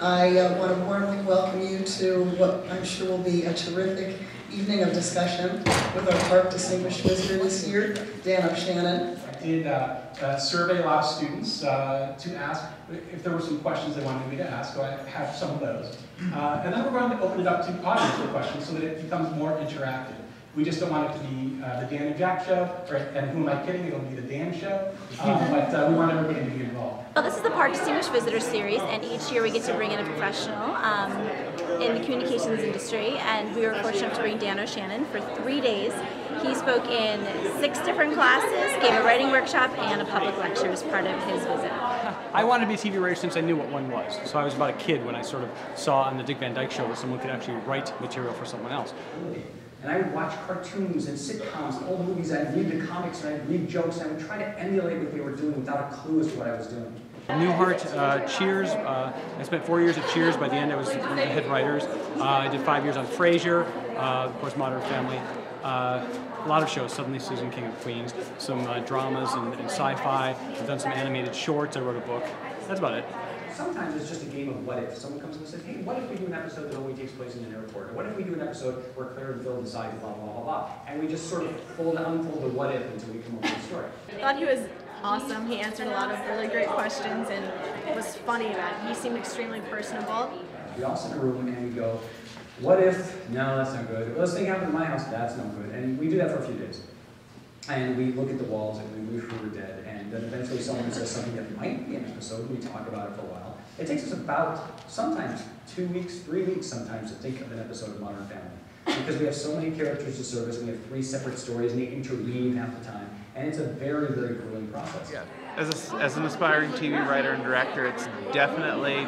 I want to warmly welcome you to what I'm sure will be a terrific evening of discussion with our park distinguished visitor this year, Dan O'Shannon. I did survey a lot of students to ask if there were some questions they wanted me to ask, so I have some of those. And then we're going to open it up to audience for questions so that it becomes more interactive. We just don't want it to be the Dan and Jack show, and who am I kidding, it'll be the Dan show, but we want everybody to be involved. Well, this is the Park Distinguished Visitor Series, and each year we get to bring in a professional in the communications industry, and we were fortunate enough to bring Dan O'Shannon for 3 days. He spoke in 6 different classes, gave a writing workshop, and a public lecture as part of his visit. I wanted to be a TV writer since I knew what one was. So I was about a kid when I sort of saw on the Dick Van Dyke Show that someone could actually write material for someone else. And I would watch cartoons and sitcoms and old movies, and I'd read the comics, and I'd read jokes, and I would try to emulate what they were doing without a clue as to what I was doing. Newhart, Cheers, I spent 4 years at Cheers. By the end I was one of the head writers. I did 5 years on Frasier, of course Modern Family, a lot of shows, Suddenly Susan, King of Queens, some dramas and sci-fi. I've done some animated shorts, I wrote a book. That's about it. Sometimes it's just a game of what if. Someone comes and says, hey, what if we do an episode that only takes place in an airport? Or what if we do an episode where Claire and Phil decide blah, blah, blah, blah. And we just sort of unfold the what if until we come up with a story. I thought he was awesome. He answered a lot of really great questions, and it was funny that he seemed extremely personable. We all sit in a room and we go, what if? No, that's not good. Well, this thing happened in my house. That's no good. And we do that for a few days. And we look at the walls and we wish we were dead. And then eventually someone says something that might be an episode, and we talk about it for a while. It takes us about, sometimes 2 weeks, 3 weeks sometimes, to think of an episode of Modern Family. Because we have so many characters to service, and we have 3 separate stories, and they interweave half the time. And it's a very, very grueling process. Yeah. As an aspiring TV writer and director, it's definitely a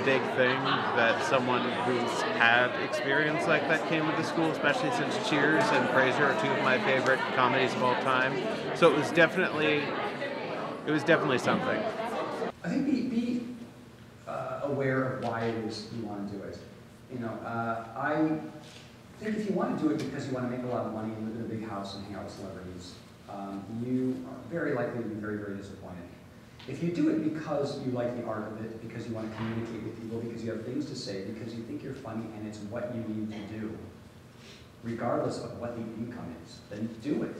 big thing that someone who's had experience like that came into school, especially since Cheers and Frasier are 2 of my favorite comedies of all time. So it was definitely something. I think be aware of why it is you want to do it. You know, I think if you want to do it because you want to make a lot of money and live in a big house and hang out with celebrities, you are very likely to be very, very disappointed. If you do it because you like the art of it, because you want to communicate with people, because you have things to say, because you think you're funny and it's what you need to do, regardless of what the income is, then do it.